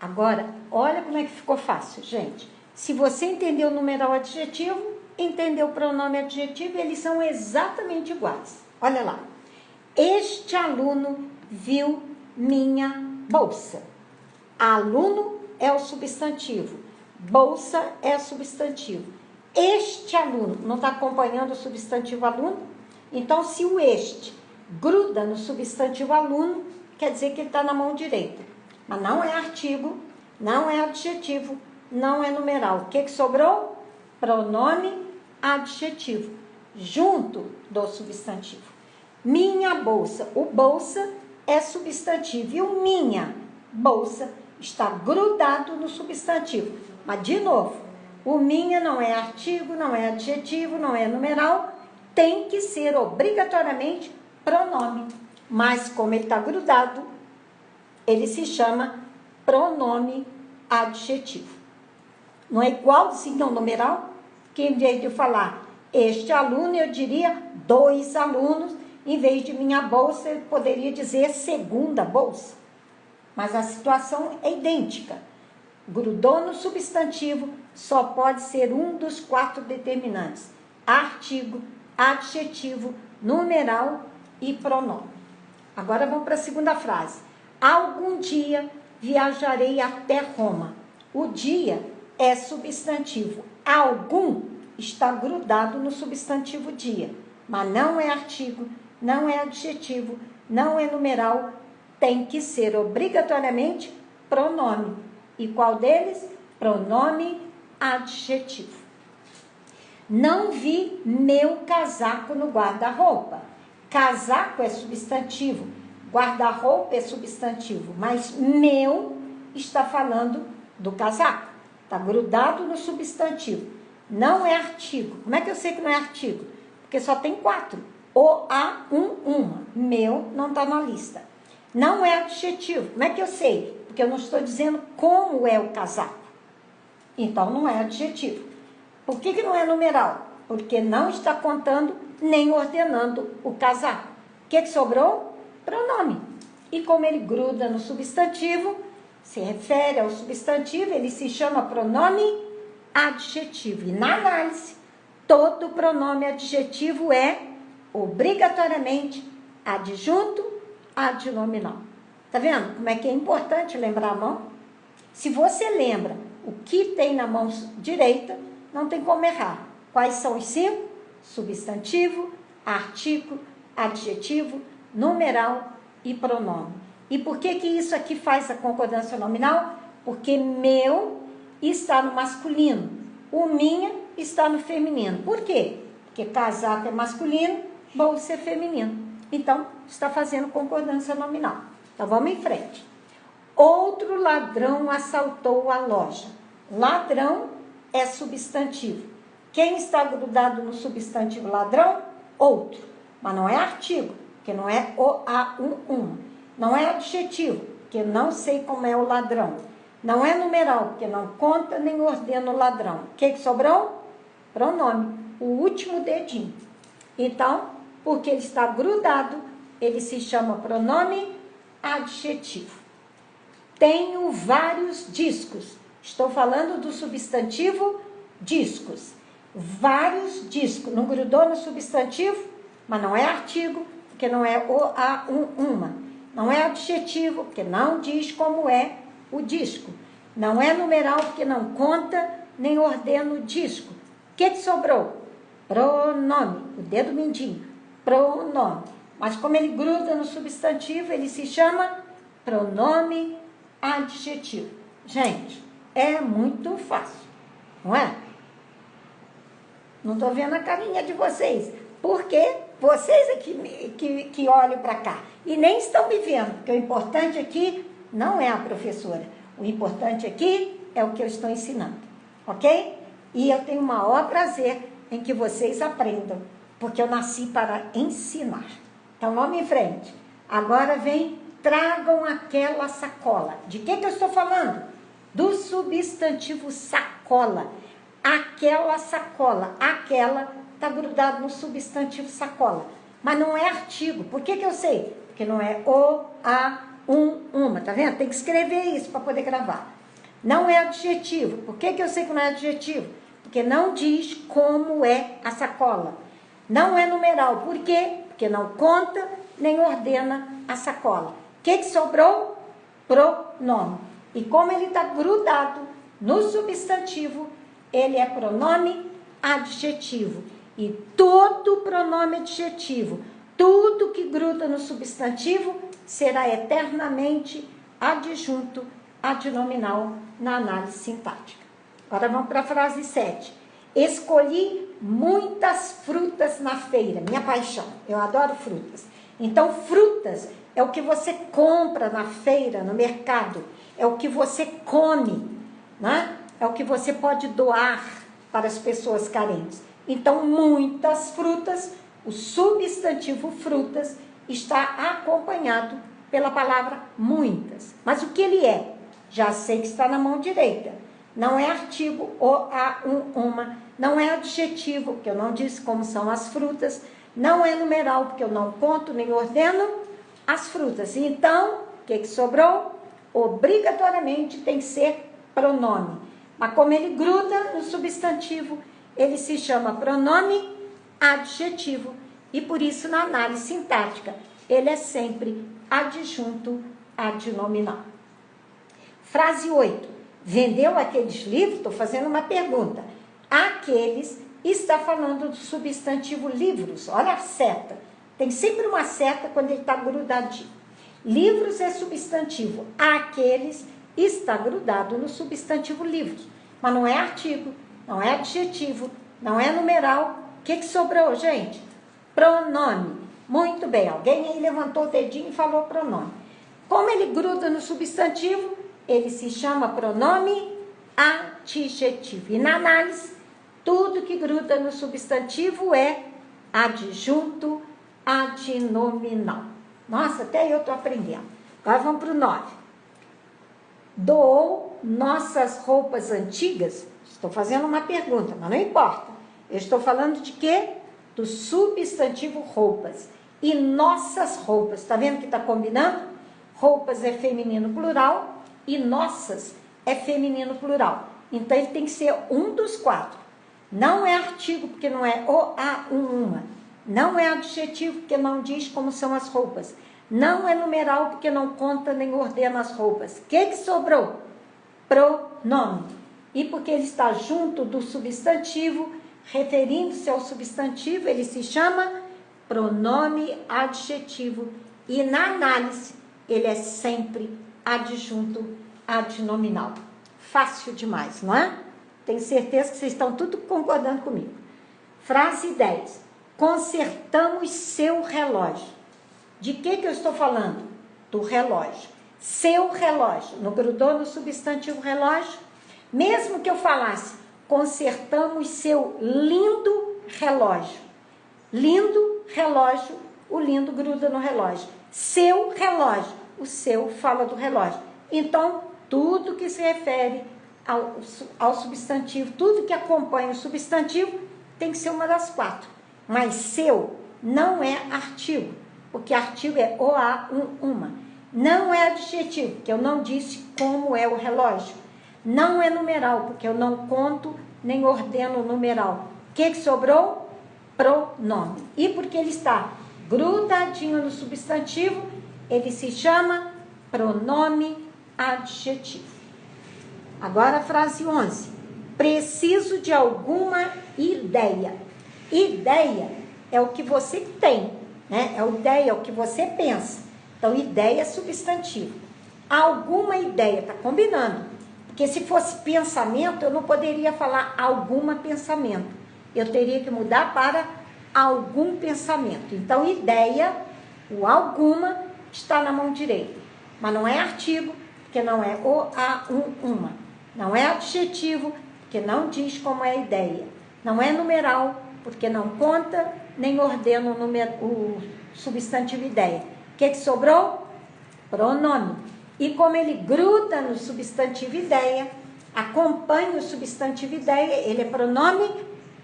Agora, olha como é que ficou fácil, gente. Se você entendeu o numeral adjetivo, entendeu o pronome adjetivo, eles são exatamente iguais. Olha lá. Este aluno viu minha bolsa. Aluno é o substantivo, bolsa é substantivo. Este aluno, não está acompanhando o substantivo aluno? Então, se o este gruda no substantivo aluno, quer dizer que ele está na mão direita. Mas não é artigo, não é adjetivo, não é numeral. O que sobrou? Pronome adjetivo, junto do substantivo. Minha bolsa, o bolsa é substantivo e o minha bolsa está grudado no substantivo. Mas, de novo, o minha não é artigo, não é adjetivo, não é numeral, tem que ser obrigatoriamente pronome. Mas, como ele está grudado, ele se chama pronome adjetivo. Não é igualzinho ao numeral, que em vez de falar este aluno, eu diria 2 alunos, em vez de minha bolsa, eu poderia dizer segunda bolsa. Mas a situação é idêntica. Grudou no substantivo, só pode ser um dos 4 determinantes: artigo, adjetivo, numeral e pronome. Agora vamos para a segunda frase. Algum dia viajarei até Roma. O dia é substantivo. Algum está grudado no substantivo dia, mas não é artigo, não é adjetivo, não é numeral, tem que ser obrigatoriamente pronome. E qual deles? Pronome adjetivo. Não vi meu casaco no guarda-roupa. Casaco é substantivo, guarda-roupa é substantivo, mas meu está falando do casaco. Está grudado no substantivo. Não é artigo. Como é que eu sei que não é artigo? Porque só tem 4. O, a, uma. Meu não está na lista. Não é adjetivo. Como é que eu sei? Porque eu não estou dizendo como é o casaco. Então, não é adjetivo. Por que não é numeral? Porque não está contando nem ordenando o casaco. O que sobrou? Pronome. E como ele gruda no substantivo, se refere ao substantivo, ele se chama pronome adjetivo. E na análise, todo pronome adjetivo é obrigatoriamente adjunto adnominal. Tá vendo como é que é importante lembrar a mão? Se você lembra o que tem na mão direita, não tem como errar. Quais são os 5? Substantivo, artigo, adjetivo, numeral e pronome. E por que isso aqui faz a concordância nominal? Porque meu está no masculino, o minha está no feminino. Por quê? Porque casaco é masculino, bolsa é feminino. Então, está fazendo concordância nominal. Então, vamos em frente. Outro ladrão assaltou a loja. Ladrão é substantivo. Quem está grudado no substantivo ladrão? Outro. Mas não é artigo, porque não é o, a, um. Não é adjetivo, porque não sei como é o ladrão. Não é numeral, porque não conta nem ordena o ladrão. O que sobrou? Pronome. O último dedinho. Então, porque ele está grudado, ele se chama pronome adjetivo. Tenho vários discos. Estou falando do substantivo discos. Vários discos. Não grudou no substantivo, mas não é artigo, porque não é o, a, uma. Não é adjetivo, porque não diz como é o disco. Não é numeral, porque não conta nem ordena o disco. O que sobrou? Pronome. O dedo mindinho. Pronome. Mas como ele gruda no substantivo, ele se chama pronome adjetivo. Gente, é muito fácil, não é? Não estou vendo a carinha de vocês, porque vocês aqui que olham para cá e nem estão me vendo, porque o importante aqui não é a professora, o importante aqui é o que eu estou ensinando, ok? E eu tenho o maior prazer em que vocês aprendam, porque eu nasci para ensinar. Então, vamos em frente. Agora vem, tragam aquela sacola. De que eu estou falando? Do substantivo sacola. Aquela sacola. Aquela está grudado no substantivo sacola. Mas não é artigo. Por que eu sei? Porque não é o, a, uma, tá vendo? Tem que escrever isso para poder gravar. Não é adjetivo. Por que eu sei que não é adjetivo? Porque não diz como é a sacola. Não é numeral. Por quê? Porque não conta nem ordena a sacola. O que sobrou? Pronome. E como ele está grudado no substantivo, ele é pronome adjetivo. E todo pronome adjetivo, tudo que gruda no substantivo, será eternamente adjunto adnominal na análise sintática. Agora vamos para a frase 7. Escolhi muitas frutas na feira, minha paixão, eu adoro frutas. Então, frutas é o que você compra na feira, no mercado, é o que você come, né? É o que você pode doar para as pessoas carentes. Então, muitas frutas, o substantivo frutas está acompanhado pela palavra muitas. Mas o que ele é? Já sei que está na mão direita. Não é artigo ou uma. Não é adjetivo, porque eu não disse como são as frutas. Não é numeral, porque eu não conto nem ordeno as frutas. Então, o que sobrou? Obrigatoriamente tem que ser pronome. Mas como ele gruda no substantivo, ele se chama pronome adjetivo. E por isso, na análise sintática, ele é sempre adjunto adnominal. Frase 8. Vendeu aqueles livros? Estou fazendo uma pergunta. Aqueles está falando do substantivo livros. Olha a seta. Tem sempre uma seta quando ele está grudadinho. Livros é substantivo. Aqueles está grudado no substantivo livros. Mas não é artigo, não é adjetivo, não é numeral. O que sobrou, gente? Pronome. Muito bem, alguém aí levantou o dedinho e falou pronome. Como ele gruda no substantivo, ele se chama pronome adjetivo. E na análise, tudo que gruda no substantivo é adjunto adnominal. Nossa, até eu estou aprendendo. Agora vamos para o 9. Doou nossas roupas antigas? Estou fazendo uma pergunta, mas não importa. Eu estou falando de quê? Do substantivo roupas. E nossas roupas, está vendo que está combinando? Roupas é feminino plural e nossas é feminino plural. Então, ele tem que ser um dos quatro. Não é artigo, porque não é uma. Não é adjetivo, porque não diz como são as roupas. Não é numeral, porque não conta nem ordena as roupas. O que sobrou? Pronome. E porque ele está junto do substantivo, referindo-se ao substantivo, ele se chama pronome adjetivo. E na análise, ele é sempre adjunto adnominal. Fácil demais, não é? Tenho certeza que vocês estão tudo concordando comigo. Frase 10. Consertamos seu relógio. De que eu estou falando? Do relógio. Seu relógio. Não grudou no substantivo relógio? Mesmo que eu falasse, consertamos seu lindo relógio. Lindo relógio, o lindo gruda no relógio. Seu relógio, o seu fala do relógio. Então, tudo que se refere ao substantivo, tudo que acompanha o substantivo, tem que ser uma das quatro. Mas seu não é artigo, porque artigo é uma. Não é adjetivo, porque eu não disse como é o relógio. Não é numeral, porque eu não conto nem ordeno o numeral. O que sobrou? Pronome. E porque ele está grudadinho no substantivo, ele se chama pronome adjetivo. Agora a frase 11. Preciso de alguma ideia. Ideia é o que você tem, né? É ideia, é o que você pensa. Então, ideia é substantivo. Alguma ideia, está combinando. Porque se fosse pensamento, eu não poderia falar alguma pensamento. Eu teria que mudar para algum pensamento. Então, ideia, o alguma, está na mão direita. Mas não é artigo, porque não é uma. Não é adjetivo, porque não diz como é a ideia. Não é numeral, porque não conta nem ordena o substantivo ideia. O que sobrou? Pronome. E como ele gruda no substantivo ideia, acompanha o substantivo ideia, ele é pronome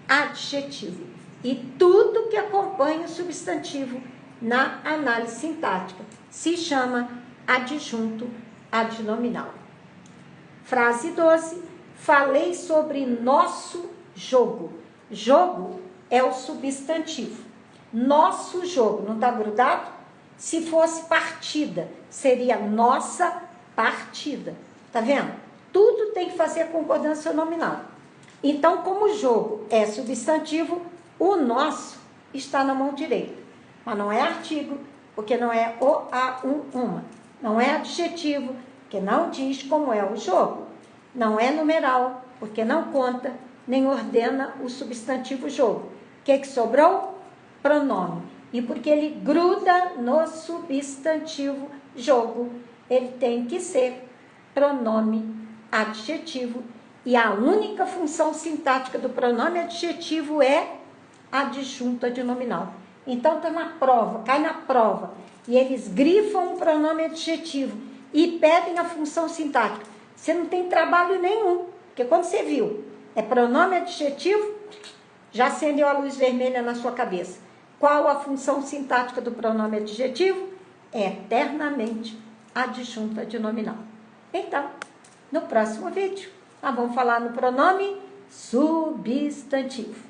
adjetivo. E tudo que acompanha o substantivo na análise sintática se chama adjunto adnominal. Frase 12. Falei sobre nosso jogo. Jogo é o substantivo. Nosso jogo, não está grudado? Se fosse partida, seria nossa partida. Tá vendo? Tudo tem que fazer concordância nominal. Então, como o jogo é substantivo, o nosso está na mão direita. Mas não é artigo, porque não é o, a, um, uma. Não é adjetivo, porque não diz como é o jogo. Não é numeral, porque não conta, nem ordena o substantivo jogo. O que sobrou? Pronome. E porque ele gruda no substantivo jogo, ele tem que ser pronome adjetivo. E a única função sintática do pronome adjetivo é adjunto adnominal. Então, está na prova, cai na prova, e eles grifam um pronome adjetivo e pedem a função sintática. Você não tem trabalho nenhum, porque quando você viu, é pronome adjetivo, já acendeu a luz vermelha na sua cabeça. Qual a função sintática do pronome adjetivo? É eternamente adjunto adnominal. Então, no próximo vídeo, nós vamos falar no pronome substantivo.